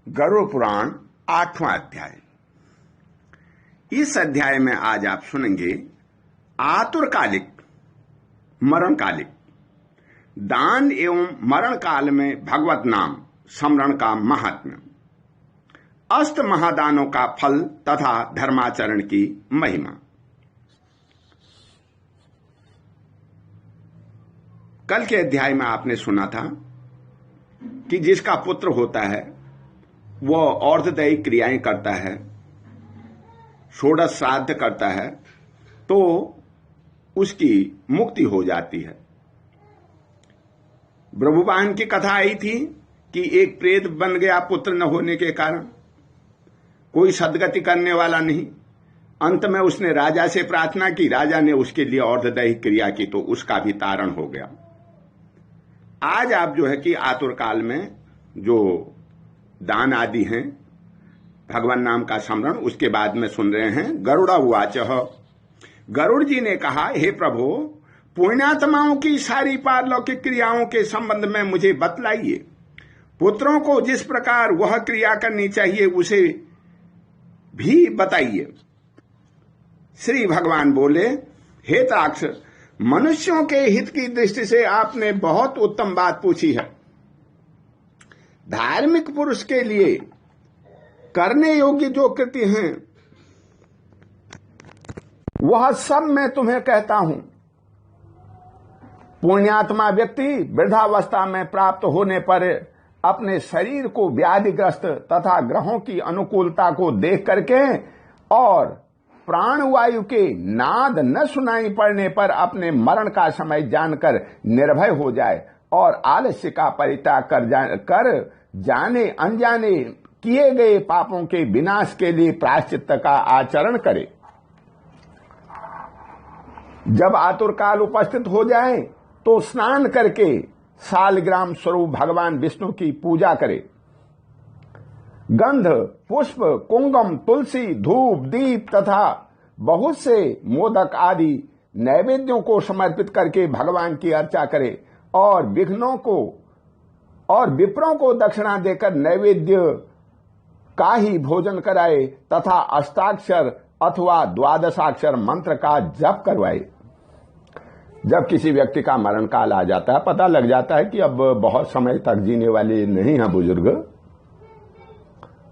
गरुड़ पुराण 8वां अध्याय। इस अध्याय में आज आप सुनेंगे आतुरकालिक मरणकालिक दान एवं मरण काल में भगवत नाम स्मरण का महात्म्य, अष्ट महादानों का फल तथा धर्माचरण की महिमा। कल के अध्याय में आपने सुना था कि जिसका पुत्र होता है वह और्धदैहिक क्रियाएं करता है, षोडश श्राद्ध करता है, तो उसकी मुक्ति हो जाती है। ब्रह्मवान की कथा आई थी कि एक प्रेत बन गया पुत्र न होने के कारण, कोई सद्गति करने वाला नहीं। अंत में उसने राजा से प्रार्थना की, राजा ने उसके लिए और्धदैहिक क्रिया की तो उसका भी तारण हो गया। आज आप जो है कि आतुर काल में जो दान आदि हैं, भगवान नाम का स्मरण, उसके बाद में सुन रहे हैं। गरुड़ा उवाच, गरुड़ जी ने कहा, हे प्रभु, पुण्यात्माओं की सारी पारलौकिक क्रियाओं के संबंध में मुझे बतलाइए। पुत्रों को जिस प्रकार वह क्रिया करनी चाहिए उसे भी बताइए। श्री भगवान बोले, हे ताक्ष, मनुष्यों के हित की दृष्टि से आपने बहुत उत्तम बात पूछी है। धार्मिक पुरुष के लिए करने योग्य जो कृत्य हैं वह सब मैं तुम्हें कहता हूं। पुण्यात्मा व्यक्ति वृद्धावस्था में प्राप्त होने पर अपने शरीर को व्याधिग्रस्त तथा ग्रहों की अनुकूलता को देख करके और प्राणवायु के नाद न सुनाई पड़ने पर अपने मरण का समय जानकर निर्भय हो जाए और आलस्य का परित्याग कर जाने अनजाने किए गए पापों के विनाश के लिए प्रायश्चित्त का आचरण करे। जब आतुर काल उपस्थित हो जाए तो स्नान करके शालिग्राम स्वरूप भगवान विष्णु की पूजा करे। गंध, पुष्प, कुंगम, तुलसी, धूप, दीप तथा बहुत से मोदक आदि नैवेद्यों को समर्पित करके भगवान की अर्चा करे और विघ्नों को और विप्रों को दक्षिणा देकर नैवेद्य का ही भोजन कराए तथा अष्टाक्षर अथवा द्वादशाक्षर मंत्र का जप करवाए। जब किसी व्यक्ति का मरण काल आ जाता है, पता लग जाता है कि अब बहुत समय तक जीने वाले नहीं हैं बुजुर्ग,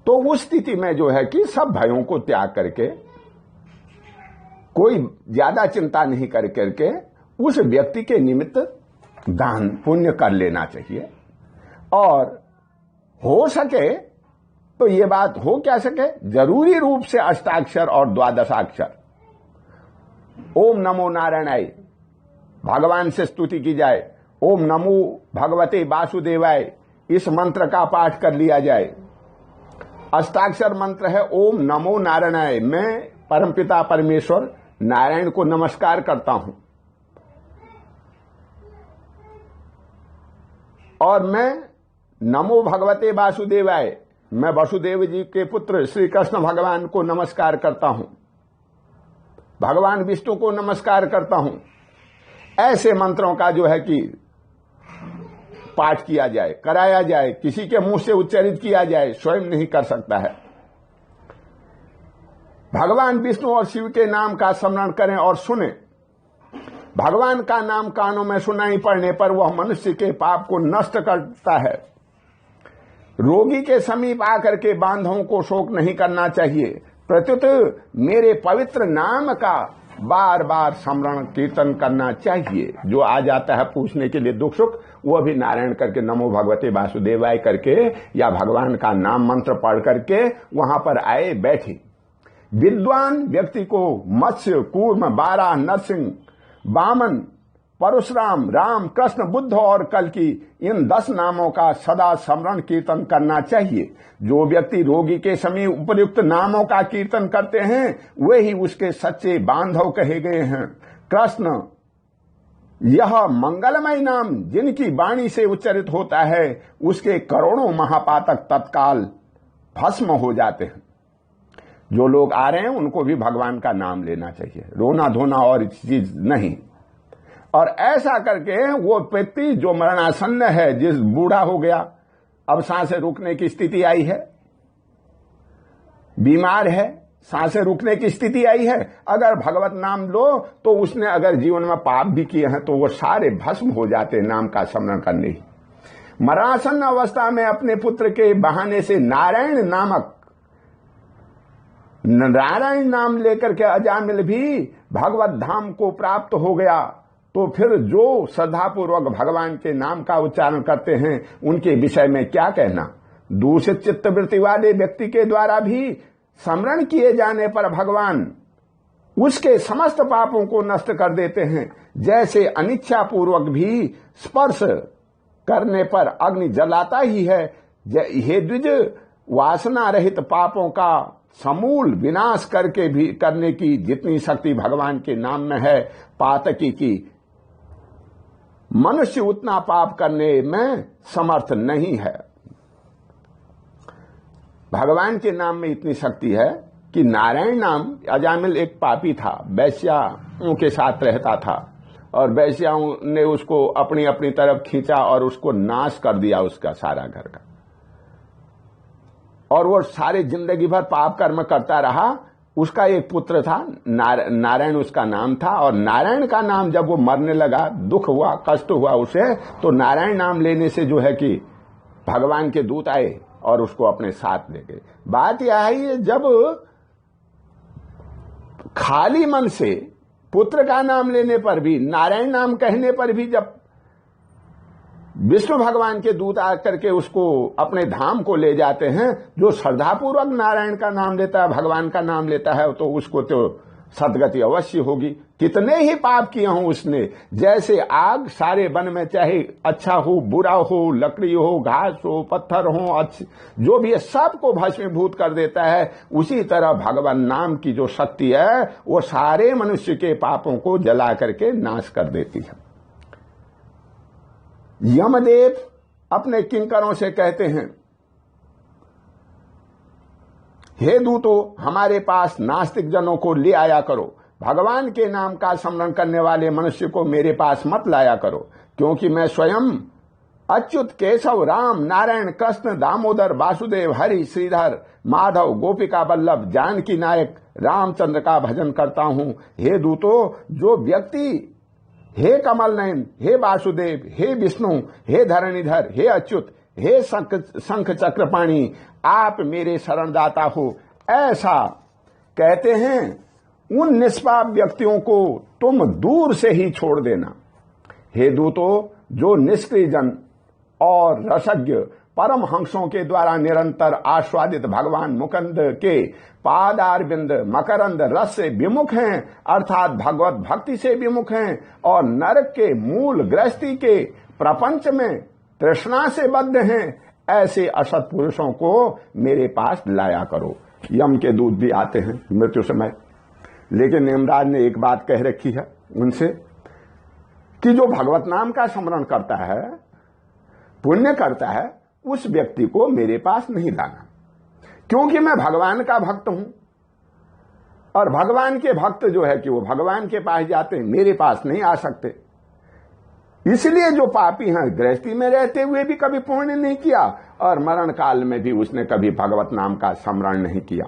तो उस स्थिति में जो है कि सब भयों को त्याग करके, कोई ज्यादा चिंता नहीं करके उस व्यक्ति के निमित्त दान पुण्य कर लेना चाहिए। और हो सके तो ये बात हो क्या सके, जरूरी रूप से अष्टाक्षर और द्वादशाक्षर ओम नमो नारायणाय भगवान से स्तुति की जाए, ओम नमो भगवते वासुदेवाय इस मंत्र का पाठ कर लिया जाए। अष्टाक्षर मंत्र है ओम नमो नारायणाय। मैं परमपिता परमेश्वर नारायण को नमस्कार करता हूं और मैं नमो भगवते वासुदेवाय, मैं वसुदेव जी के पुत्र श्री कृष्ण भगवान को नमस्कार करता हूं, भगवान विष्णु को नमस्कार करता हूं। ऐसे मंत्रों का जो है कि पाठ किया जाए, कराया जाए, किसी के मुंह से उच्चारित किया जाए, स्वयं नहीं कर सकता है। भगवान विष्णु और शिव के नाम का स्मरण करें और सुने। भगवान का नाम कानों में सुनाई पड़ने पर वह मनुष्य के पाप को नष्ट करता है। रोगी के समीप आकर के बांधवों को शोक नहीं करना चाहिए, प्रत्युत मेरे पवित्र नाम का बार बार स्मरण कीर्तन करना चाहिए। जो आ जाता है पूछने के लिए दुख सुख, वो भी नारायण करके नमो भगवते वासुदेवाय करके या भगवान का नाम मंत्र पढ़ करके वहां पर आए बैठे। विद्वान व्यक्ति को मत्स्य, कूर्म, बारा, नरसिंह, वामन, परशुराम, राम, कृष्ण, बुद्ध और कल्कि इन 10 नामों का सदा स्मरण कीर्तन करना चाहिए। जो व्यक्ति रोगी के समीप उपयुक्त नामों का कीर्तन करते हैं वे ही उसके सच्चे बांधव कहे गए हैं। कृष्ण यह मंगलमय नाम जिनकी वाणी से उच्चारित होता है उसके करोड़ों महापातक तत्काल भस्म हो जाते हैं। जो लोग आ रहे हैं उनको भी भगवान का नाम लेना चाहिए, रोना धोना और चीज नहीं। और ऐसा करके वो व्यक्ति जो मरणासन्न है, जिस बूढ़ा हो गया, अब सांसें रुकने की स्थिति आई है, बीमार है, सांसें रुकने की स्थिति आई है, अगर भगवत नाम लो तो उसने अगर जीवन में पाप भी किए हैं तो वो सारे भस्म हो जाते नाम का स्मरण करने ही। मरणासन्न अवस्था में अपने पुत्र के बहाने से नारायण नाम लेकर के अजामिल भी भगवत धाम को प्राप्त हो गया, तो फिर जो श्रद्धापूर्वक भगवान के नाम का उच्चारण करते हैं उनके विषय में क्या कहना। दूषित चित्तवृत्ति वाले व्यक्ति के द्वारा भी स्मरण किए जाने पर भगवान उसके समस्त पापों को नष्ट कर देते हैं, जैसे अनिच्छा पूर्वक भी स्पर्श करने पर अग्नि जलाता ही है। हे द्विज, वासना रहित पापों का समूल विनाश करने की जितनी शक्ति भगवान के नाम में है, पातकी की मनुष्य उतना पाप करने में समर्थ नहीं है। भगवान के नाम में इतनी शक्ति है कि नारायण नाम, अजामिल एक पापी था, वैश्याओं के साथ रहता था और वैश्याओं ने उसको अपनी अपनी तरफ खींचा और उसको नाश कर दिया, उसका सारा घर का, और वो सारे जिंदगी भर पाप कर्म करता रहा। उसका एक पुत्र था, नारायण उसका नाम था, और नारायण का नाम जब वो मरने लगा, दुख हुआ, कष्ट हुआ उसे, तो नारायण नाम लेने से जो है कि भगवान के दूत आए और उसको अपने साथ ले गए। बात यह है, जब खाली मन से पुत्र का नाम लेने पर भी, नारायण नाम कहने पर भी जब विष्णु भगवान के दूत आकर के उसको अपने धाम को ले जाते हैं, जो श्रद्धापूर्वक नारायण का नाम लेता है, भगवान का नाम लेता है, तो उसको तो सदगति अवश्य होगी। कितने ही पाप किए हों उसने, जैसे आग सारे वन में, चाहे अच्छा हो बुरा हो, लकड़ी हो, घास हो, पत्थर हो, जो भी है सबको भस्मीभूत कर देता है, उसी तरह भगवान नाम की जो शक्ति है वो सारे मनुष्य के पापों को जला करके नाश कर देती है। यमदेव अपने किंकरों से कहते हैं, हे दूतो, हमारे पास नास्तिक जनों को ले आया करो, भगवान के नाम का स्मरण करने वाले मनुष्य को मेरे पास मत लाया करो, क्योंकि मैं स्वयं अच्युत, केशव, राम, नारायण, कृष्ण, दामोदर, वासुदेव, हरि, श्रीधर, माधव, गोपिका वल्लभ, जानकी नायक रामचंद्र का भजन करता हूं। हे दूतो, जो व्यक्ति हे कमल नयन, हे वासुदेव, हे विष्णु, हे धरणीधर, हे अच्युत, हे शंख चक्रपाणी, आप मेरे शरणदाता हो, ऐसा कहते हैं, उन निष्पाप व्यक्तियों को तुम दूर से ही छोड़ देना। हे दूतो, जो निष्क्रिय जन और रसज्ञ परम हंसों के द्वारा निरंतर आस्वादित भगवान मुकुंद के पादारविंद मकरंद रस से विमुख हैं, अर्थात भगवत भक्ति से विमुख हैं, और नरक के मूल गृहस्थी के प्रपंच में तृष्णा से बद्ध हैं, ऐसे असत पुरुषों को मेरे पास लाया करो। यम के दूत भी आते हैं मृत्यु समय, लेकिन यमराज ने एक बात कह रखी है उनसे कि जो भगवत नाम का स्मरण करता है, पुण्य करता है, उस व्यक्ति को मेरे पास नहीं लाना, क्योंकि मैं भगवान का भक्त हूं, और भगवान के भक्त जो है कि वो भगवान के पास जाते हैं, मेरे पास नहीं आ सकते। इसलिए जो पापी हैं, गृहस्थी में रहते हुए भी कभी पुण्य नहीं किया, और मरण काल में भी उसने कभी भगवत नाम का स्मरण नहीं किया।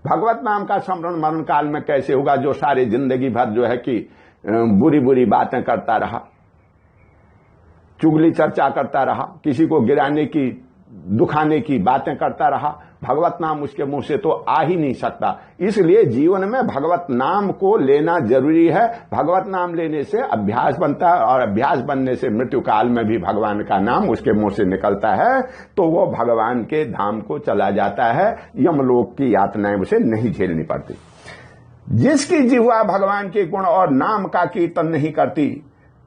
भगवत नाम का स्मरण मरण काल में कैसे होगा, जो सारे जिंदगी भर जो है कि बुरी बुरी बातें करता रहा, चुगली चर्चा करता रहा, किसी को गिराने की, दुखाने की बातें करता रहा, भगवत नाम उसके मुंह से तो आ ही नहीं सकता। इसलिए जीवन में भगवत नाम को लेना जरूरी है। भगवत नाम लेने से अभ्यास बनता है, और अभ्यास बनने से मृत्यु काल में भी भगवान का नाम उसके मुंह से निकलता है, तो वो भगवान के धाम को चला जाता है, यमलोक की यातनाएं उसे नहीं झेलनी पड़ती। जिसकी जिह्वा भगवान के गुण और नाम का कीर्तन नहीं करती,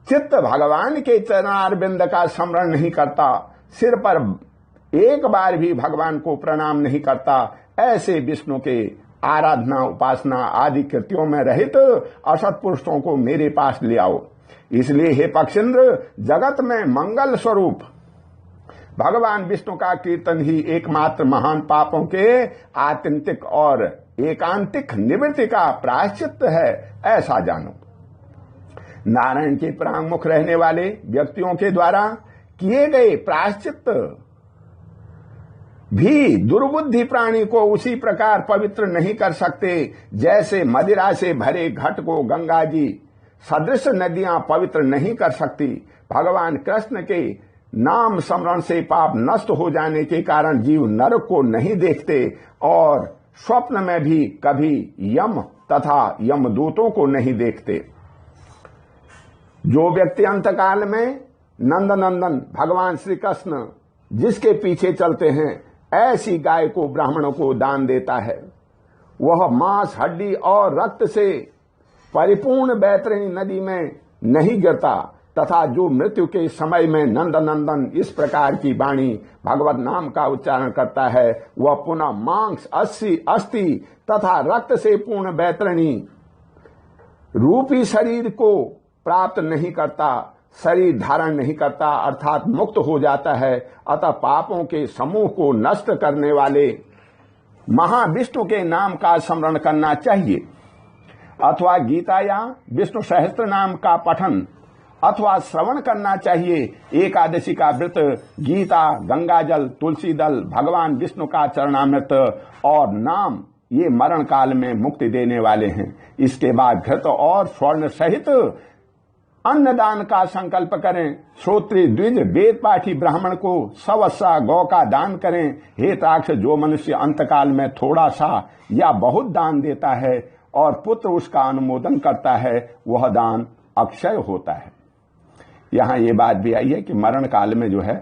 चित्त भगवान के चरणारविंद का स्मरण नहीं करता, सिर पर एक बार भी भगवान को प्रणाम नहीं करता, ऐसे विष्णु के आराधना, उपासना आदि कृत्यों में रहित असत पुरुषों को मेरे पास ले आओ। इसलिए हे पक्षेंद्र, जगत में मंगल स्वरूप भगवान विष्णु का कीर्तन ही एकमात्र महान पापों के आत्यंतिक और एकांतिक निवृत्ति का प्रायश्चित है, ऐसा जानो। नारायण के प्रांगमुख रहने वाले व्यक्तियों के द्वारा किए गए प्रायश्चित भी दुर्बुद्धि प्राणी को उसी प्रकार पवित्र नहीं कर सकते जैसे मदिरा से भरे घट को गंगा जी सदृश नदियां पवित्र नहीं कर सकती। भगवान कृष्ण के नाम स्मरण से पाप नष्ट हो जाने के कारण जीव नरक को नहीं देखते और स्वप्न में भी कभी यम तथा यमदूतों को नहीं देखते। जो व्यक्ति अंतकाल में नंदनंदन भगवान श्री कृष्ण जिसके पीछे चलते हैं ऐसी गाय को ब्राह्मणों को दान देता है, वह मांस हड्डी और रक्त से परिपूर्ण बैतरणी नदी में नहीं गिरता तथा जो मृत्यु के समय में नंदनंदन इस प्रकार की वाणी भगवत नाम का उच्चारण करता है, वह पुनः मांस अस्थि तथा रक्त से पूर्ण बैतरणी रूपी शरीर को प्राप्त नहीं करता, शरीर धारण नहीं करता अर्थात मुक्त हो जाता है। अतः पापों के समूह को नष्ट करने वाले महाविष्णु के नाम का स्मरण करना चाहिए अथवा गीता या विष्णु सहस्त्र नाम का पठन अथवा श्रवण करना चाहिए। एकादशी का व्रत, गीता, गंगाजल, तुलसी दल, भगवान विष्णु का चरणामृत और नाम ये मरण काल में मुक्ति देने वाले हैं। इसके बाद घृत और स्वर्ण सहित अन्नदान का संकल्प करें। श्रोत्री द्विज वेद पाठी ब्राह्मण को सवस्सा गौ का दान करें। हे ताक्ष, जो मनुष्य अंतकाल में थोड़ा सा या बहुत दान देता है और पुत्र उसका अनुमोदन करता है, वह दान अक्षय होता है। यहां ये बात भी आई है कि मरण काल में जो है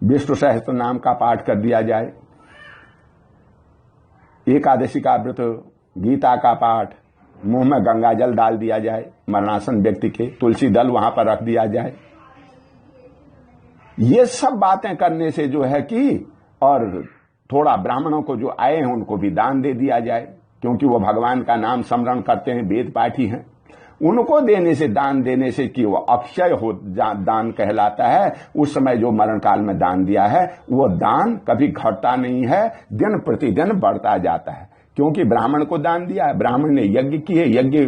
विष्णु सहस्त्र नाम का पाठ कर दिया जाए, एकादशी का व्रत, गीता का पाठ, मुंह में गंगा जल डाल दिया जाए मरणासन व्यक्ति के, तुलसी दल वहां पर रख दिया जाए। ये सब बातें करने से जो है कि और थोड़ा ब्राह्मणों को जो आए हैं उनको भी दान दे दिया जाए, क्योंकि वो भगवान का नाम स्मरण करते हैं, वेद पाठी हैं। उनको देने से, दान देने से कि वो अक्षय हो दान कहलाता है। उस समय जो मरण काल में दान दिया है वो दान कभी घटता नहीं है, दिन प्रतिदिन बढ़ता जाता है। क्योंकि ब्राह्मण को दान दिया है, ब्राह्मण ने यज्ञ किए, यज्ञ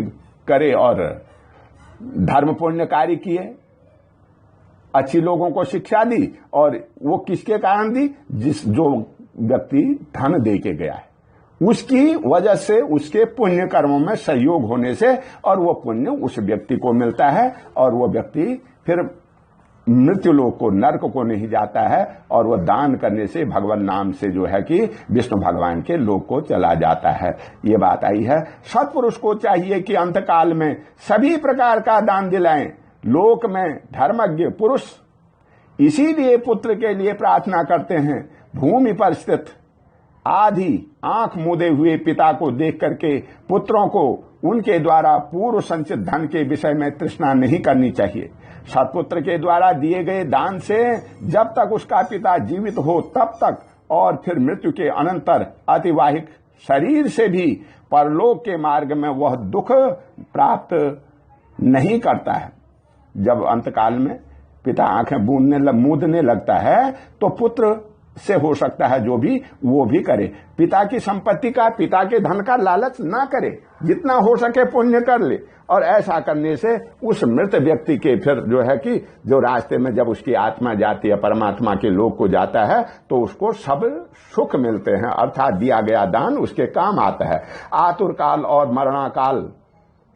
करे और धर्म पुण्य कार्य किए, अच्छी लोगों को शिक्षा दी, और वो किसके कारण दी? जो व्यक्ति धन दे के गया है उसकी वजह से, उसके पुण्य कर्मों में सहयोग होने से, और वो पुण्य उस व्यक्ति को मिलता है और वो व्यक्ति फिर मृत्यु लोक को, नरक को नहीं जाता है, और वह दान करने से भगवान नाम से जो है कि विष्णु भगवान के लोक को चला जाता है। ये बात आई है। सत्पुरुष को चाहिए कि अंतकाल में सभी प्रकार का दान दिलाएं। लोक में धर्मज्ञ पुरुष इसीलिए पुत्र के लिए प्रार्थना करते हैं। भूमि पर स्थित आधी आंख मूंदे हुए पिता को देख करके पुत्रों को उनके द्वारा पूर्व संचित धन के विषय में तृष्णा नहीं करनी चाहिए। सत्पुत्र के द्वारा दिए गए दान से जब तक उसका पिता जीवित हो तब तक, और फिर मृत्यु के अनंतर अतिवाहिक शरीर से भी परलोक के मार्ग में वह दुख प्राप्त नहीं करता है। जब अंतकाल में पिता आंखें मूंदने लगता है तो पुत्र से हो सकता है जो भी वो भी करे। पिता की संपत्ति का, पिता के धन का लालच ना करे, जितना हो सके पुण्य कर ले, और ऐसा करने से उस मृत व्यक्ति के फिर जो है कि जो रास्ते में जब उसकी आत्मा जाती है, परमात्मा के लोक को जाता है, तो उसको सब सुख मिलते हैं, अर्थात दिया गया दान उसके काम आता है। आतुर काल और मरणा काल,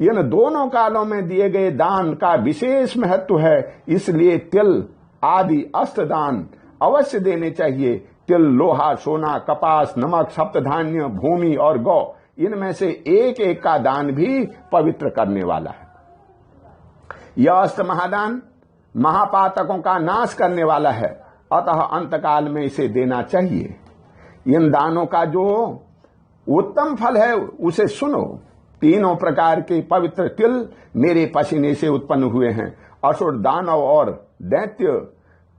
इन दोनों कालों में दिए गए दान का विशेष महत्व है। इसलिए तिल आदि अष्टदान अवश्य देने चाहिए। तिल, लोहा, सोना, कपास, नमक, सप्तधान्य, भूमि और गौ, इनमें से एक एक का दान भी पवित्र करने वाला है। यह अष्ट महादान महापातकों का नाश करने वाला है, अतः अंतकाल में इसे देना चाहिए। इन दानों का जो उत्तम फल है उसे सुनो। तीनों प्रकार के पवित्र तिल मेरे पसीने से उत्पन्न हुए हैं। असुर, दानव और दैत्य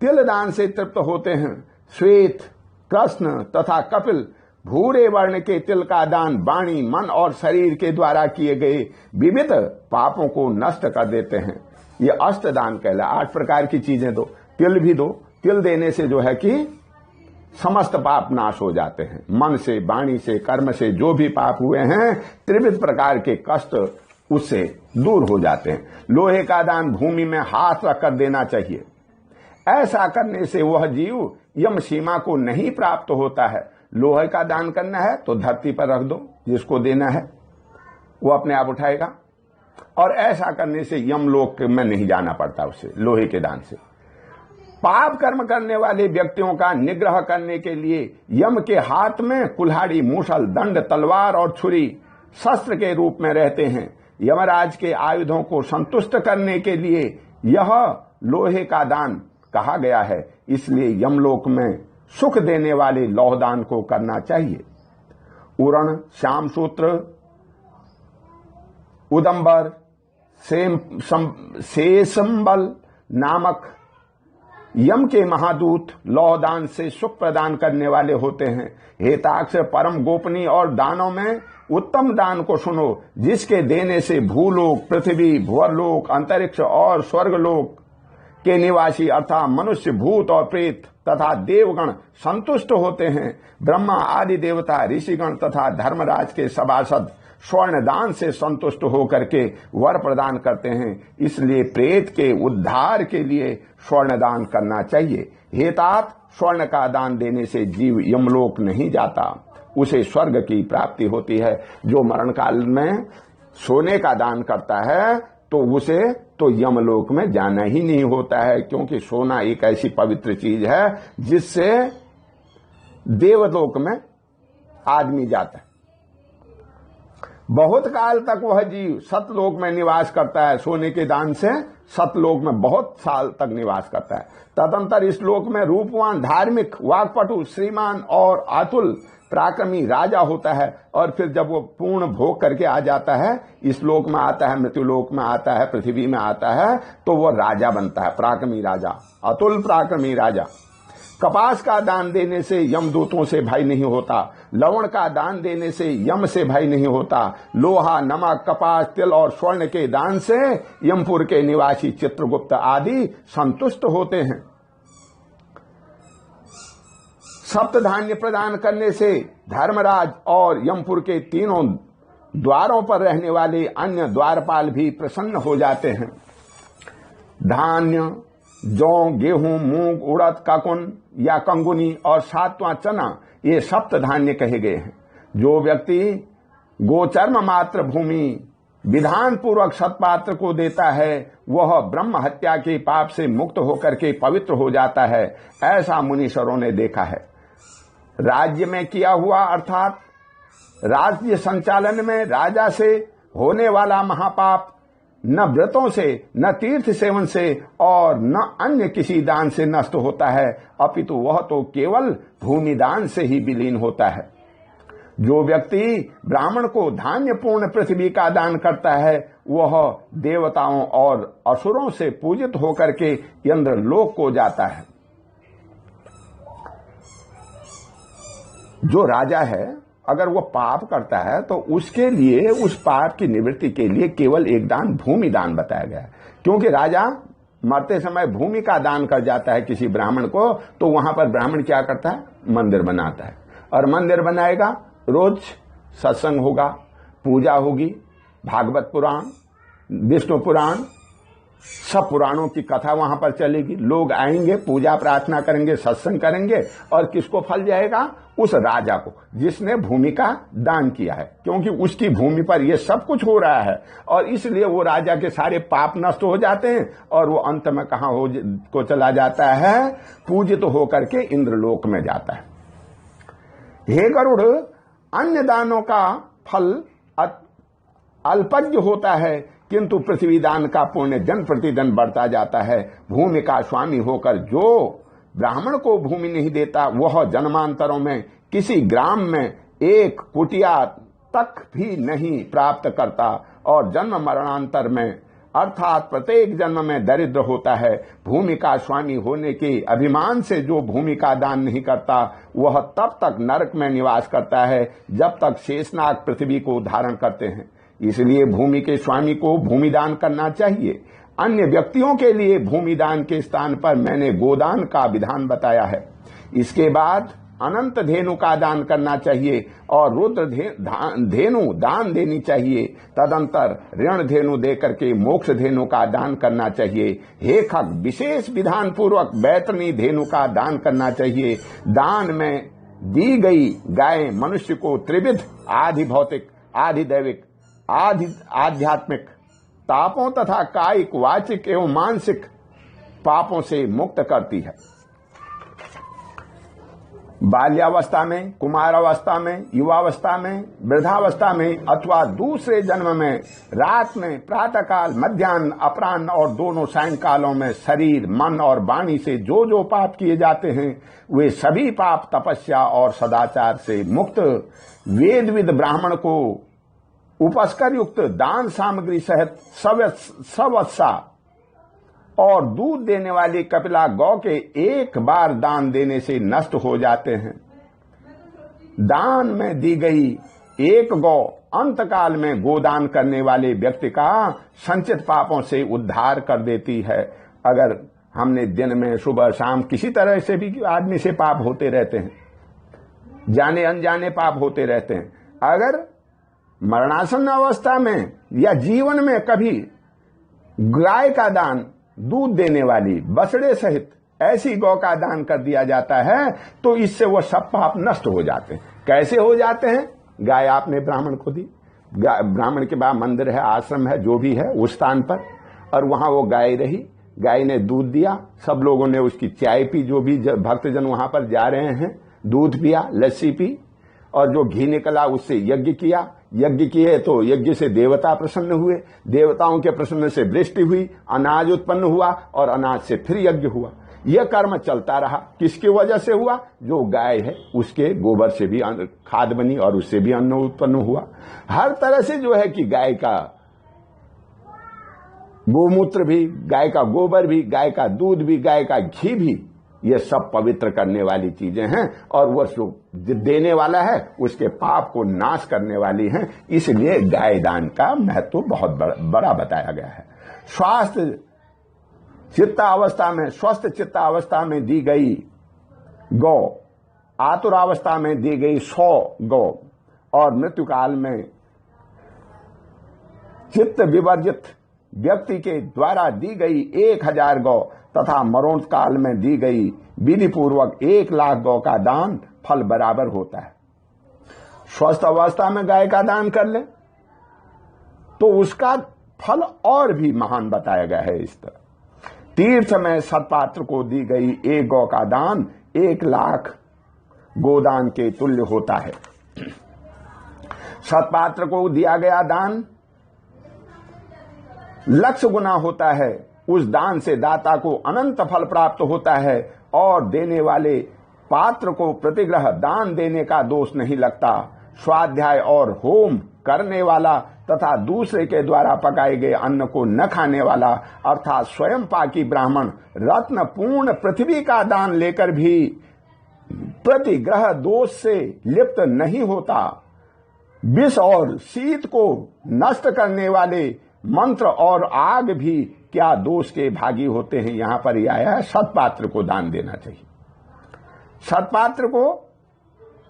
तिल दान से तृप्त होते हैं। श्वेत, कृष्ण तथा कपिल भूरे वर्ण के तिल का दान वाणी, मन और शरीर के द्वारा किए गए विविध पापों को नष्ट कर देते हैं। ये अष्टदान कहला। 8 प्रकार की चीजें दो, तिल भी दो। तिल देने से जो है कि समस्त पाप नाश हो जाते हैं। मन से, वाणी से, कर्म से जो भी पाप हुए हैं, त्रिविध प्रकार के कष्ट उससे दूर हो जाते हैं। लोहे का दान भूमि में हाथ रखकर देना चाहिए। ऐसा करने से वह जीव यम सीमा को नहीं प्राप्त होता है। लोहे का दान करना है तो धरती पर रख दो, जिसको देना है वो अपने आप उठाएगा, और ऐसा करने से यमलोक में नहीं जाना पड़ता उसे लोहे के दान से। पाप कर्म करने वाले व्यक्तियों का निग्रह करने के लिए यम के हाथ में कुल्हाड़ी, मूसल, दंड, तलवार और छुरी शस्त्र के रूप में रहते हैं। यमराज के आयुधों को संतुष्ट करने के लिए यह लोहे का दान कहा गया है, इसलिए यमलोक में सुख देने वाले लौहदान को करना चाहिए। उरण, श्यामसूत्र, उदंबर, शेषंबल नामक यम के महादूत लौहदान से सुख प्रदान करने वाले होते हैं। हेताक्ष, परम गोपनीय और दानों में उत्तम दान को सुनो, जिसके देने से भूलोक, पृथ्वी, भुवरलोक, अंतरिक्ष और स्वर्गलोक के निवासी अर्थात मनुष्य, भूत और प्रेत तथा देवगण संतुष्ट होते हैं। ब्रह्मा आदि देवता, ऋषिगण तथा धर्मराज के सभासद स्वर्ण दान से संतुष्ट होकर के वर प्रदान करते हैं, इसलिए प्रेत के उद्धार के लिए स्वर्ण दान करना चाहिए। हेतात, स्वर्ण का दान देने से जीव यमलोक नहीं जाता, उसे स्वर्ग की प्राप्ति होती है। जो मरण काल में सोने का दान करता है तो उसे तो यमलोक में जाना ही नहीं होता है, क्योंकि सोना एक ऐसी पवित्र चीज है जिससे देवलोक में आदमी जाता है। बहुत काल तक वह जीव सतलोक में निवास करता है, सोने के दान से सतलोक में बहुत साल तक निवास करता है। तदंतर इस लोक में रूपवान, धार्मिक, वाक्पटु, श्रीमान और अतुल पराक्रमी राजा होता है, और फिर जब वो पूर्ण भोग करके आ जाता है, इस लोक में आता है, मृत्युलोक में आता है, पृथ्वी में आता है, तो वो राजा बनता है, पराक्रमी राजा, अतुल पराक्रमी राजा। कपास का दान देने से यमदूतों से भय नहीं होता। लवण का दान देने से यम से भय नहीं होता। लोहा, नमक, कपास, तिल और स्वर्ण के दान से यमपुर के निवासी चित्रगुप्त आदि संतुष्ट होते हैं। सप्त धान्य प्रदान करने से धर्मराज और यमपुर के तीनों द्वारों पर रहने वाले अन्य द्वारपाल भी प्रसन्न हो जाते हैं। धान्य, जौ, गेहूं, मूंग, उड़द, काकुन या कंगुनी और सातवां चना, ये सप्त धान्य कहे गए हैं। जो व्यक्ति गोचर्म मात्र भूमि विधान पूर्वक सत्पात्र को देता है, वह ब्रह्म हत्या के पाप से मुक्त होकर के पवित्र हो जाता है, ऐसा मुनीश्वरों ने देखा है। राज्य में किया हुआ अर्थात राज्य संचालन में राजा से होने वाला महापाप न व्रतों से, न तीर्थ सेवन से और न अन्य किसी दान से नष्ट होता है, अपितु वह तो केवल भूमि दान से ही विलीन होता है। जो व्यक्ति ब्राह्मण को धान्य पूर्ण पृथ्वी का दान करता है, वह देवताओं और असुरों से पूजित होकर के इंद्र लोक को जाता है। जो राजा है, अगर वो पाप करता है तो उसके लिए, उस पाप की निवृत्ति के लिए केवल एक दान भूमि दान बताया गया है। क्योंकि राजा मरते समय भूमि का दान कर जाता है किसी ब्राह्मण को, तो वहां पर ब्राह्मण क्या करता है? मंदिर बनाता है, और मंदिर बनाएगा, रोज सत्संग होगा, पूजा होगी, भागवत पुराण, विष्णु पुराण, सब पुराणों की कथा वहां पर चलेगी। लोग आएंगे, पूजा प्रार्थना करेंगे, सत्संग करेंगे, और किसको फल जाएगा? उस राजा को, जिसने भूमि का दान किया है, क्योंकि उसकी भूमि पर यह सब कुछ हो रहा है, और इसलिए वो राजा के सारे पाप नष्ट हो जाते हैं, और वो अंत में कहां को चला जाता है? पूजित होकर के इंद्रलोक में जाता है। हे गरुड़, अन्य दानों का फल अल्पज्ञ होता है, किंतु पृथ्वी दान का पुण्य दिन प्रतिदिन बढ़ता जाता है। भूमि का स्वामी होकर जो ब्राह्मण को भूमि नहीं देता, वह जन्मांतरों में किसी ग्राम में एक कुटिया तक भी नहीं प्राप्त करता, और जन्म मरणांतर में अर्थात प्रत्येक जन्म में दरिद्र होता है। भूमि का स्वामी होने के अभिमान से जो भूमि का दान नहीं करता, वह तब तक नरक में निवास करता है जब तक शेषनाग पृथ्वी को धारण करते हैं। इसलिए भूमि के स्वामी को भूमि दान करना चाहिए। अन्य व्यक्तियों के लिए भूमि दान के स्थान पर मैंने गोदान का विधान बताया है। इसके बाद अनंत धेनु का दान करना चाहिए और रुद्र धेनु दान देनी चाहिए। तदंतर ऋण धेनु देकर के मोक्ष धेनु का दान करना चाहिए। हे खग, विशेष विधान पूर्वक बैतरणी धेनु का दान करना चाहिए। दान में दी गई गाय मनुष्य को त्रिविध आधि भौतिक, आधि दैविक, आधि आध्यात्मिक तापों तथा कायिक, वाचिक एवं मानसिक पापों से मुक्त करती है। बाल्यावस्था में, कुमारावस्था में, युवावस्था में, वृद्धावस्था में अथवा दूसरे जन्म में, रात में, प्रातःकाल, मध्याह्न, अपराह्न और दोनों सायंकालों में शरीर, मन और वाणी से जो जो पाप किए जाते हैं वे सभी पाप तपस्या और सदाचार से मुक्त वेदविद ब्राह्मण को उपस्कर युक्त दान सामग्री सहित सवत्सा और दूध देने वाली कपिला गौ के एक बार दान देने से नष्ट हो जाते हैं। दान में दी गई एक गौ अंतकाल में गोदान करने वाले व्यक्ति का संचित पापों से उद्धार कर देती है। अगर हमने दिन में सुबह शाम किसी तरह से भी आदमी से पाप होते रहते हैं, जाने अनजाने पाप होते रहते हैं, अगर मरणासन अवस्था में या जीवन में कभी गाय का दान, दूध देने वाली बछड़े सहित ऐसी गौ का दान कर दिया जाता है तो इससे वो सब पाप नष्ट हो जाते हैं। कैसे हो जाते हैं? गाय आपने ब्राह्मण को दी, ब्राह्मण के बाद मंदिर है, आश्रम है, जो भी है उस स्थान पर, और वहां वो गाय रही, गाय ने दूध दिया, सब लोगों ने उसकी चाय पी, जो भी भक्तजन वहां पर जा रहे हैं, दूध पिया, लस्सी पी, और जो घी निकला उससे यज्ञ किया। यज्ञ किए तो यज्ञ से देवता प्रसन्न हुए, देवताओं के प्रसन्न से वृष्टि हुई, अनाज उत्पन्न हुआ और अनाज से फिर यज्ञ हुआ। यह कर्म चलता रहा। किसकी वजह से हुआ? जो गाय है उसके गोबर से भी खाद बनी और उससे भी अन्न उत्पन्न हुआ। हर तरह से जो है कि गाय का गोमूत्र भी, गाय का गोबर भी, गाय का दूध भी, गाय का घी भी, ये सब पवित्र करने वाली चीजें हैं और वो जो देने वाला है उसके पाप को नाश करने वाली हैं। इसलिए गाय दान का महत्व बहुत बड़ा बताया गया है। स्वास्थ्य चित्तावस्था में, स्वस्थ चित्तावस्था में दी गई गौ, आतुरावस्था में दी गई 100 गौ और मृत्यु काल में चित्त विवर्जित व्यक्ति के द्वारा दी गई 1000 गौ तथा मरण काल में दी गई विधि पूर्वक 1,00,000 गौ का दान फल बराबर होता है। स्वस्थ अवस्था में गाय का दान कर ले तो उसका फल और भी महान बताया गया है। इस तरह तीर्थ में सत्पात्र को दी गई 1 गौ का दान 1,00,000 गोदान के तुल्य होता है। सत्पात्र को दिया गया दान लक्ष गुना होता है। उस दान से दाता को अनंत फल प्राप्त होता है और देने वाले पात्र को प्रतिग्रह दान देने का दोष नहीं लगता। स्वाध्याय और होम करने वाला तथा दूसरे के द्वारा पकाए गए अन्न को न खाने वाला अर्थात स्वयं पाकी ब्राह्मण रत्न पूर्ण पृथ्वी का दान लेकर भी प्रतिग्रह दोष से लिप्त नहीं होता। विष और शीत को नष्ट करने वाले मंत्र और आग भी क्या दोष के भागी होते हैं। यहां पर यह आया है सत्पात्र को दान देना चाहिए। सत्पात्र को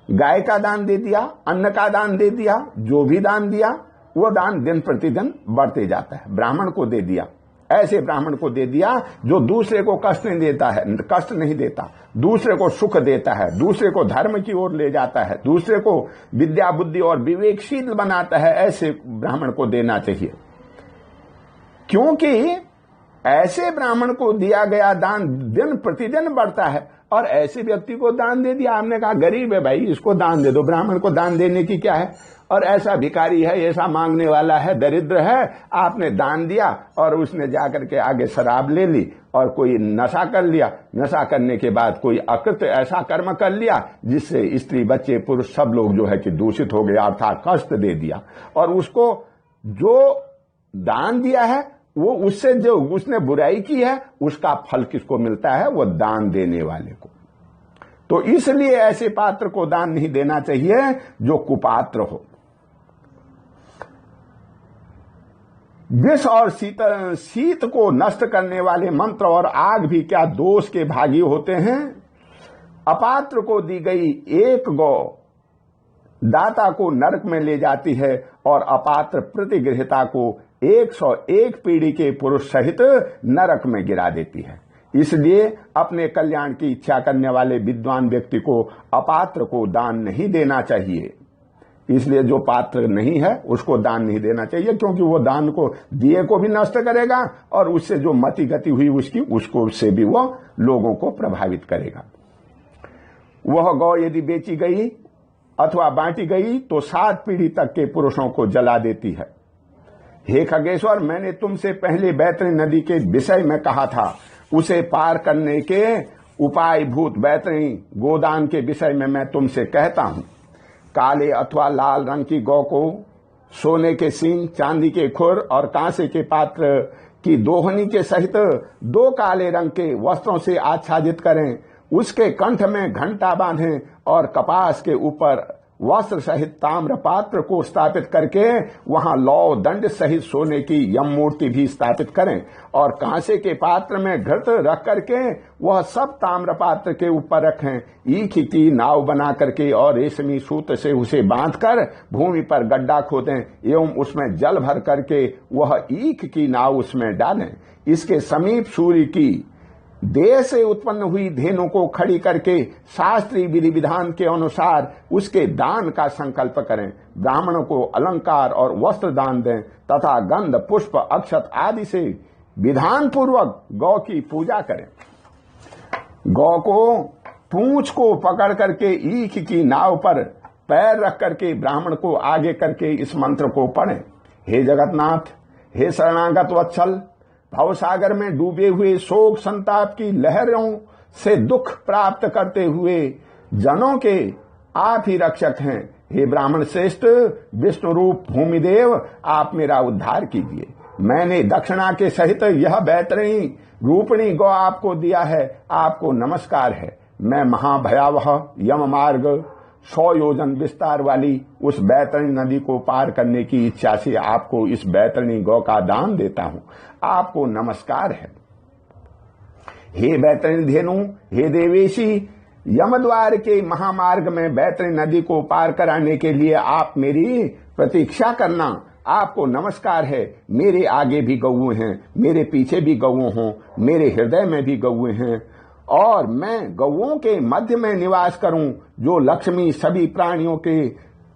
गाय का दान दे दिया, अन्न का दान दे दिया, जो भी दान दिया वो दान दिन प्रतिदिन बढ़ते जाता है। ब्राह्मण को दे दिया, ऐसे ब्राह्मण को दे दिया जो दूसरे को कष्ट नहीं देता है, कष्ट नहीं देता, दूसरे को सुख देता है, दूसरे को धर्म की ओर ले जाता है, दूसरे को विद्या बुद्धि और विवेकशील बनाता है। ऐसे ब्राह्मण को देना चाहिए, क्योंकि ऐसे ब्राह्मण को दिया गया दान दिन प्रतिदिन बढ़ता है। और ऐसे व्यक्ति को दान दे दिया, आपने कहा गरीब है भाई इसको दान दे दो, ब्राह्मण को दान देने की क्या है। और ऐसा भिखारी है, ऐसा मांगने वाला है, दरिद्र है, आपने दान दिया और उसने जाकर के आगे शराब ले ली और कोई नशा कर लिया, नशा करने के बाद कोई अकृत ऐसा कर्म कर लिया जिससे स्त्री बच्चे पुरुष सब लोग जो है कि दूषित हो गए, अर्थात कष्ट दे दिया। और उसको जो दान दिया है वो उससे जो उसने बुराई की है उसका फल किसको मिलता है? वो दान देने वाले को। तो इसलिए ऐसे पात्र को दान नहीं देना चाहिए जो कुपात्र हो। विष और शीत को नष्ट करने वाले मंत्र और आग भी क्या दोष के भागी होते हैं? अपात्र को दी गई एक गौ दाता को नरक में ले जाती है और अपात्र प्रतिगृहिता को 101 पीढ़ी के पुरुष सहित नरक में गिरा देती है। इसलिए अपने कल्याण की इच्छा करने वाले विद्वान व्यक्ति को अपात्र को दान नहीं देना चाहिए। इसलिए जो पात्र नहीं है उसको दान नहीं देना चाहिए, क्योंकि वो दान को दिए को भी नष्ट करेगा और उससे जो मति गति हुई उसको से भी वो लोगों को प्रभावित करेगा। वह गौ यदि बेची गई अथवा बांटी गई तो 7 पीढ़ी तक के पुरुषों को जला देती है। हे खगेश्वर, मैंने तुमसे पहले बैतरणी नदी के विषय में कहा था, उसे पार करने के उपाय भूत बैतरणी गोदान के विषय में मैं तुमसे कहता हूं। काले अथवा लाल रंग की गौ को सोने के सींग, चांदी के खुर और कांसे के पात्र की दोहनी के सहित 2 काले रंग के वस्त्रों से आच्छादित करें, उसके कंठ में घंटा बांधें और कपास के ऊपर वस्त्र सहित ताम्र पात्र को स्थापित करके वहां लौ दंड सहित सोने की यम मूर्ति भी स्थापित करें और कांसे के पात्र में घृत रख करके वह सब ताम्र पात्र के ऊपर रखें। ईख की नाव बना करके और रेशमी सूत से उसे बांधकर भूमि पर गड्ढा खोदें एवं उसमें जल भर करके वह ईख की नाव उसमें डालें। इसके समीप सूर्य की देह से उत्पन्न हुई धेनु को खड़ी करके शास्त्रीय विधि विधान के अनुसार उसके दान का संकल्प करें। ब्राह्मणों को अलंकार और वस्त्र दान दें तथा गंध, पुष्प, अक्षत आदि से विधान पूर्वक गौ की पूजा करें। गौ को पूंछ को पकड़ करके ईख की नाव पर पैर रख करके ब्राह्मण को आगे करके इस मंत्र को पढ़ें। हे जगन्नाथ, हे शरणागत वत्सल, भवसागर में डूबे हुए शोक संताप की लहरों से दुख प्राप्त करते हुए जनों के आप ही रक्षक हैं। हे ब्राह्मण श्रेष्ठ विष्णु रूप भूमिदेव, आप मेरा उद्धार कीजिए। मैंने दक्षिणा के सहित यह बैतरणी रूपणी गौ आपको दिया है, आपको नमस्कार है। मैं महाभयावह यम मार्ग 100 योजन विस्तार वाली उस बैतरणी नदी को पार करने की इच्छा से आपको इस बैतरणी गौ का दान देता हूं, आपको नमस्कार है। हे बैतरणी धेनु, हे देवेशी, यमद्वार के महामार्ग में बैतरणी नदी को पार कराने के लिए आप मेरी प्रतीक्षा करना, आपको नमस्कार है। मेरे आगे भी गौएं हैं, मेरे पीछे भी गौएं हों, मेरे हृदय में भी गौएं हैं और मैं गौओं के मध्य में निवास करूं। जो लक्ष्मी सभी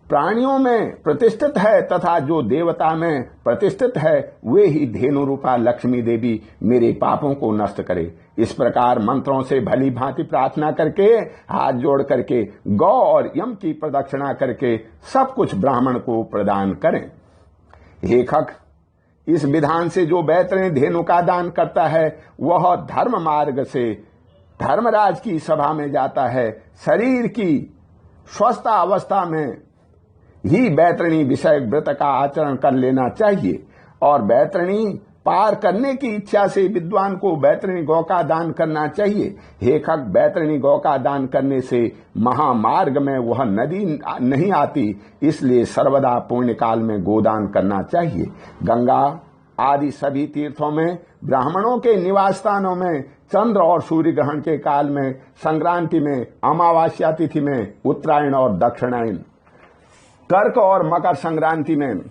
प्राणियों में प्रतिष्ठित है तथा जो देवता में प्रतिष्ठित है, वे ही धेनु रूपा लक्ष्मी देवी मेरे पापों को नष्ट करे। इस प्रकार मंत्रों से भली भांति प्रार्थना करके हाथ जोड़ करके गौ और यम की प्रदक्षिणा करके सब कुछ ब्राह्मण को प्रदान करें। हे खग, इस विधान से जो बैतरणी धेनु का दान करता है वह धर्म मार्ग से धर्मराज की सभा में जाता है। शरीर की स्वस्थ अवस्था में ही बैतरणी विषय व्रत का आचरण कर लेना चाहिए और बैतरणी पार करने की इच्छा से विद्वान को बैतरणी गौ का दान करना चाहिए। हे खग, बैतरणी गौ का दान करने से महामार्ग में वह नदी नहीं आती, इसलिए सर्वदा पुण्य काल में गोदान करना चाहिए। गंगा आदि सभी तीर्थों में, ब्राह्मणों के निवास स्थानों में, चंद्र और सूर्य ग्रहण के काल में, संक्रांति में, अमावास्या तिथि में, उत्तरायण और दक्षिणायन, कर्क और मकर संक्रांति में,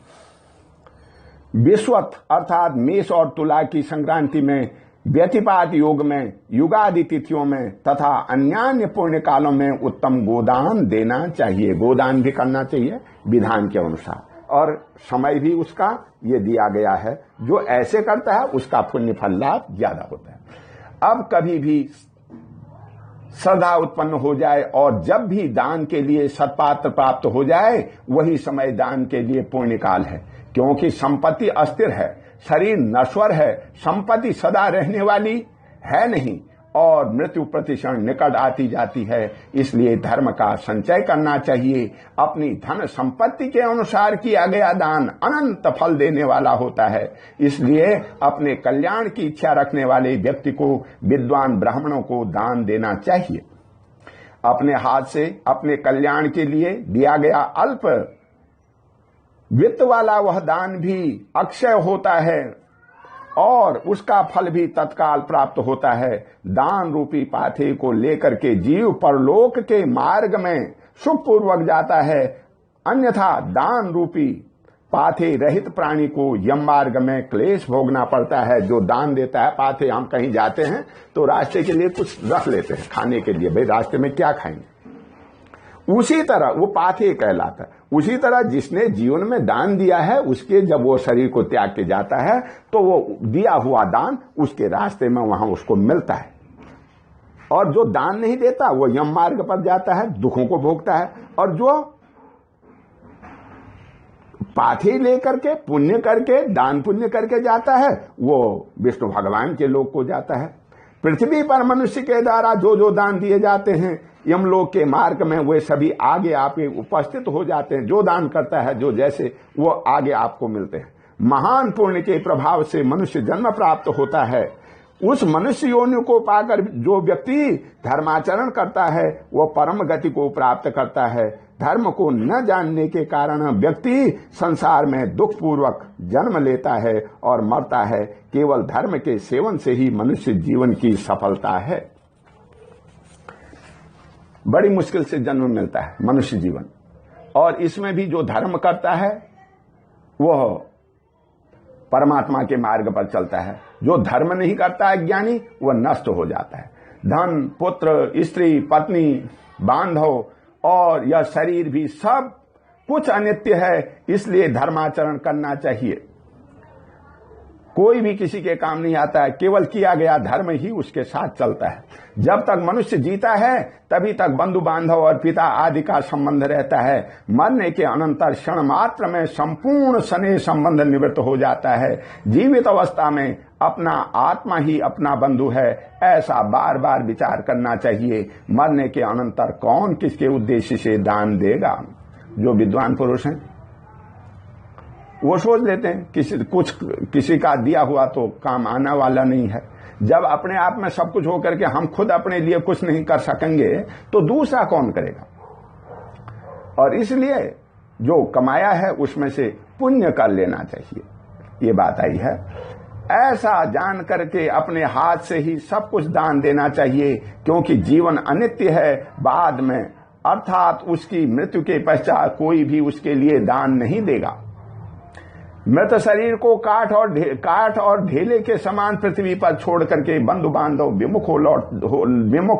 विश्वत अर्थात मेष और तुला की संक्रांति में, व्यतिपात योग में, युगादि तिथियों में तथा अन्यान्य पुण्य कालों में उत्तम गोदान देना चाहिए। गोदान भी करना चाहिए विधान के अनुसार और समय भी उसका ये दिया गया है। जो ऐसे करता है उसका पुण्य फल लाभ ज्यादा होता है। अब कभी भी श्रद्धा उत्पन्न हो जाए और जब भी दान के लिए सत्पात्र प्राप्त हो जाए वही समय दान के लिए पुण्य काल है, क्योंकि संपत्ति अस्थिर है, शरीर नश्वर है, संपत्ति सदा रहने वाली है नहीं और मृत्यु प्रतिक्षण निकट आती जाती है। इसलिए धर्म का संचय करना चाहिए। अपनी धन संपत्ति के अनुसार किया गया दान अनंत फल देने वाला होता है। इसलिए अपने कल्याण की इच्छा रखने वाले व्यक्ति को विद्वान ब्राह्मणों को दान देना चाहिए। अपने हाथ से अपने कल्याण के लिए दिया गया अल्प वित्त वाला वह दान भी अक्षय होता है और उसका फल भी तत्काल प्राप्त होता है। दान रूपी पाथे को लेकर के जीव परलोक के मार्ग में सुखपूर्वक जाता है, अन्यथा दान रूपी पाथे रहित प्राणी को यम मार्ग में क्लेश भोगना पड़ता है। जो दान देता है, पाथे हम कहीं जाते हैं तो रास्ते के लिए कुछ रख लेते हैं खाने के लिए, भाई रास्ते में क्या खाएंगे, उसी तरह वो पाथे कहलाता है। उसी तरह जिसने जीवन में दान दिया है, उसके जब वो शरीर को त्याग के जाता है तो वो दिया हुआ दान उसके रास्ते में वहां उसको मिलता है। और जो दान नहीं देता वो यम मार्ग पर जाता है, दुखों को भोगता है। और जो पाथे लेकर के पुण्य करके दान पुण्य करके जाता है, वो विष्णु भगवान के लोक को जाता है। पृथ्वी पर मनुष्य के द्वारा जो जो दान दिए जाते हैं, यमलोक के मार्ग में वे सभी आगे आपके उपस्थित हो जाते हैं। जो दान करता है, जो जैसे, वो आगे आपको मिलते हैं। महान पुण्य के प्रभाव से मनुष्य जन्म प्राप्त होता है। उस मनुष्य योनि को पाकर जो व्यक्ति धर्माचरण करता है, वो परम गति को प्राप्त करता है। धर्म को न जानने के कारण व्यक्ति संसार में दुख पूर्वक जन्म लेता है और मरता है। केवल धर्म के सेवन से ही मनुष्य जीवन की सफलता है। बड़ी मुश्किल से जन्म मिलता है मनुष्य जीवन, और इसमें भी जो धर्म करता है वह परमात्मा के मार्ग पर चलता है। जो धर्म नहीं करता है ज्ञानी, वह नष्ट हो जाता है। धन, पुत्र, स्त्री, पत्नी, बांधव और यह शरीर भी सब कुछ अनित्य है, इसलिए धर्माचरण करना चाहिए। कोई भी किसी के काम नहीं आता है, केवल किया गया धर्म ही उसके साथ चलता है। जब तक मनुष्य जीता है तभी तक बंधु बांधव और पिता आदि का संबंध रहता है। मरने के अनंतर क्षण मात्र में संपूर्ण स्नेह संबंध निवृत्त हो जाता है। जीवित अवस्था में अपना आत्मा ही अपना बंधु है, ऐसा बार बार विचार करना चाहिए। मरने के अनंतर कौन किसके उद्देश्य से दान देगा? जो विद्वान पुरुष हैं वो सोच लेते हैं किसी का दिया हुआ तो काम आने वाला नहीं है। जब अपने आप में सब कुछ होकर के हम खुद अपने लिए कुछ नहीं कर सकेंगे तो दूसरा कौन करेगा? और इसलिए जो कमाया है उसमें से पुण्य कर लेना चाहिए, ये बात आई है। ऐसा जान करके अपने हाथ से ही सब कुछ दान देना चाहिए, क्योंकि जीवन अनित्य है। बाद में अर्थात उसकी मृत्यु के पश्चात कोई भी उसके लिए दान नहीं देगा। मृत शरीर को काठ और ढेले के समान पृथ्वी पर छोड़ करके बंधु बांधव विमुख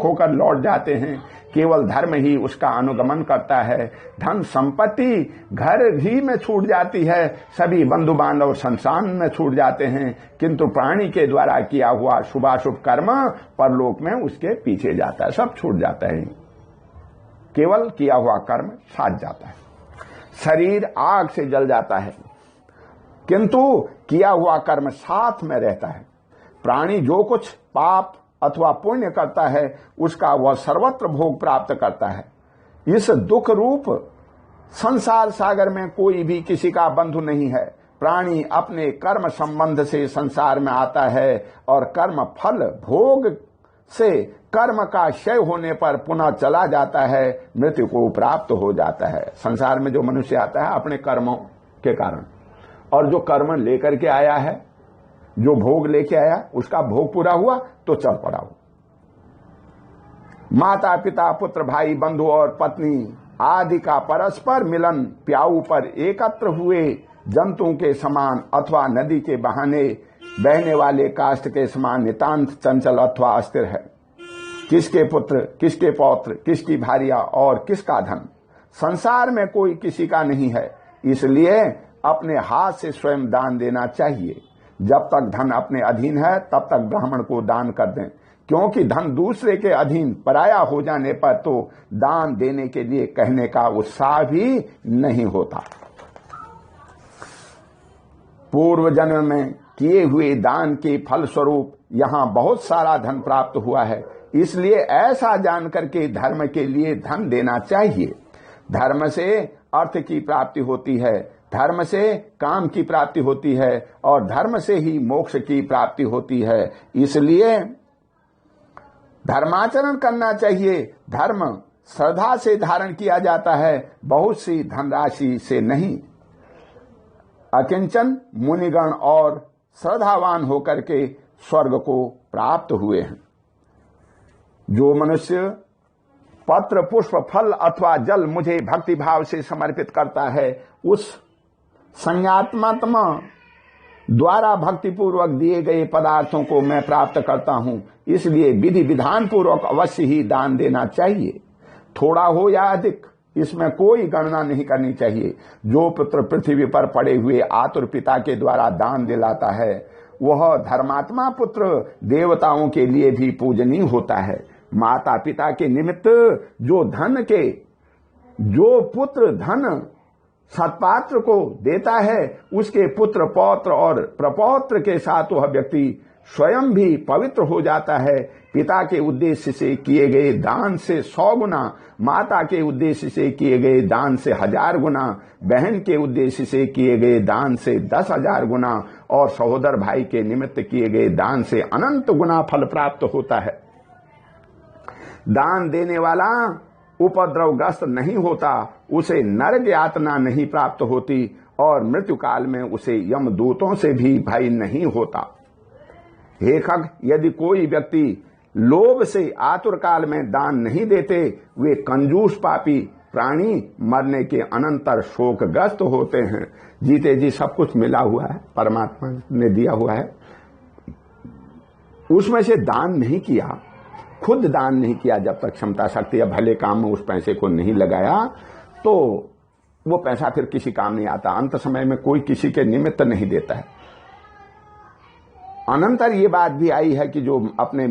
होकर लौट जाते हैं। केवल धर्म ही उसका अनुगमन करता है। धन संपत्ति घर ही में छूट जाती है, सभी बंधु बांधव संसार में छूट जाते हैं, किंतु प्राणी के द्वारा किया हुआ शुभाशुभ कर्म परलोक में उसके पीछे जाता है, सब छूट जाता है। केवल किया हुआ कर्म साथ जाता है। शरीर आग से जल जाता है, किंतु किया हुआ कर्म साथ में रहता है। प्राणी जो कुछ पाप अथवा पुण्य करता है उसका वह सर्वत्र भोग प्राप्त करता है। इस दुख रूप संसार सागर में कोई भी किसी का बंधु नहीं है। प्राणी अपने कर्म संबंध से संसार में आता है और कर्म फल भोग से कर्म का क्षय होने पर पुनः चला जाता है, मृत्यु को प्राप्त हो जाता है। संसार में जो मनुष्य आता है अपने कर्मों के कारण, और जो कर्म लेकर के आया है, जो भोग लेके आया, उसका भोग पूरा हुआ तो चल पड़ा हो। माता पिता पुत्र भाई बंधु और पत्नी आदि का परस्पर मिलन प्याऊ पर एकत्र हुए जंतुओं के समान अथवा नदी के बहाने बहने वाले काष्ठ के समान नितांत चंचल अथवा अस्थिर है। किसके पुत्र, किसके पौत्र, किसकी भार्या और किसका धन, संसार में कोई किसी का नहीं है। इसलिए अपने हाथ से स्वयं दान देना चाहिए। जब तक धन अपने अधीन है तब तक ब्राह्मण को दान कर दें, क्योंकि धन दूसरे के अधीन पराया हो जाने पर तो दान देने के लिए कहने का उत्साह भी नहीं होता। पूर्व जन्म में किए हुए दान के फल स्वरूप यहाँ बहुत सारा धन प्राप्त हुआ है, इसलिए ऐसा जान करके धर्म के लिए धन देना चाहिए। धर्म से अर्थ की प्राप्ति होती है, धर्म से काम की प्राप्ति होती है और धर्म से ही मोक्ष की प्राप्ति होती है। इसलिए धर्माचरण करना चाहिए। धर्म श्रद्धा से धारण किया जाता है, बहुत सी धनराशि से नहीं। अकिंचन मुनिगण और श्रद्धावान होकर के स्वर्ग को प्राप्त हुए हैं। जो मनुष्य पत्र, पुष्प, फल अथवा जल मुझे भक्ति भाव से समर्पित करता है, उस संज्ञात्मा द्वारा भक्तिपूर्वक दिए गए पदार्थों को मैं प्राप्त करता हूं। इसलिए विधि विधान पूर्वक अवश्य ही दान देना चाहिए, थोड़ा हो या अधिक, इसमें कोई गणना नहीं करनी चाहिए। जो पुत्र पृथ्वी पर पड़े हुए आतुर पिता के द्वारा दान दिलाता है, वह धर्मात्मा पुत्र देवताओं के लिए भी पूजनीय होता है। माता पिता के निमित्त जो पुत्र धन सत्पात्र को देता है, उसके पुत्र पौत्र और प्रपौत्र के साथ वह व्यक्ति स्वयं भी पवित्र हो जाता है। पिता के उद्देश्य से किए गए दान से 100 गुना, माता के उद्देश्य से किए गए दान से 1000 गुना, बहन के उद्देश्य से किए गए दान से 10,000 गुना और सहोदर भाई के निमित्त किए गए दान से अनंत गुना फल प्राप्त होता है। दान देने वाला उपद्रवग्रस्त नहीं होता, उसे नरक यातना नहीं प्राप्त होती और मृत्यु काल में उसे यमदूतों से भी भय नहीं होता। हे खग, यदि कोई व्यक्ति लोभ से आतुर काल में दान नहीं देते, वे कंजूस पापी प्राणी मरने के अनंतर शोकग्रस्त होते हैं। जीते जी सब कुछ मिला हुआ है, परमात्मा ने दिया हुआ है, उसमें से दान नहीं किया, खुद दान नहीं किया, जब तक क्षमता शक्ति या भले काम में उस पैसे को नहीं लगाया, तो वो पैसा फिर किसी काम नहीं आता। अंत समय में कोई किसी के निमित्त नहीं देता है। अनंतर ये बात भी आई है कि जो अपने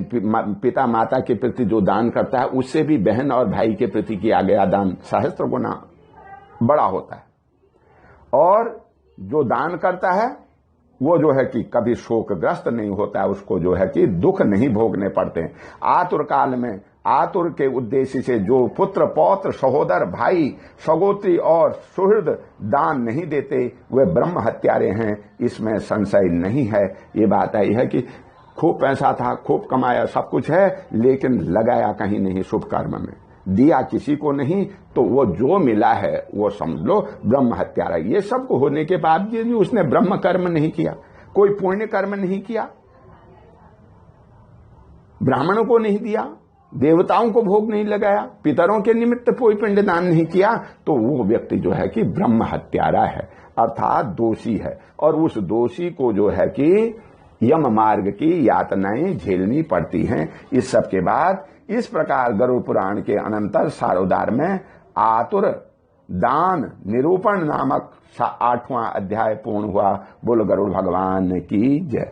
पिता माता के प्रति जो दान करता है, उससे भी बहन और भाई के प्रति किया गया दान सहस्त्र गुना बड़ा होता है। और जो दान करता है वो जो है कि कभी शोकग्रस्त नहीं होता है, उसको जो है कि दुख नहीं भोगने पड़ते हैं। आतुर काल में आतुर के उद्देश्य से जो पुत्र पौत्र सहोदर भाई सगोत्री और सुहृद दान नहीं देते, वे ब्रह्म हत्यारे हैं, इसमें संशय नहीं है। ये बात आई है कि खूब पैसा था, खूब कमाया, सब कुछ है, लेकिन लगाया कहीं नहीं शुभ कर्म में, दिया किसी को नहीं, तो वो जो मिला है वो समझ लो ब्रह्म हत्यारा। ये सब होने के बाद भी उसने ब्रह्म कर्म नहीं किया, कोई पुण्य कर्म नहीं किया, ब्राह्मणों को नहीं दिया, देवताओं को भोग नहीं लगाया, पितरों के निमित्त कोई पिंडदान नहीं किया, तो वो व्यक्ति जो है कि ब्रह्म हत्यारा है, अर्थात दोषी है। और उस दोषी को जो है कि यम मार्ग की यातनाएं झेलनी पड़ती हैं। इस सब के बाद इस प्रकार गरुड़ पुराण के अनंतर सारोद्धार में आतुर दान निरूपण नामक 8वां अध्याय पूर्ण हुआ। बोल गरुड़ भगवान की जय।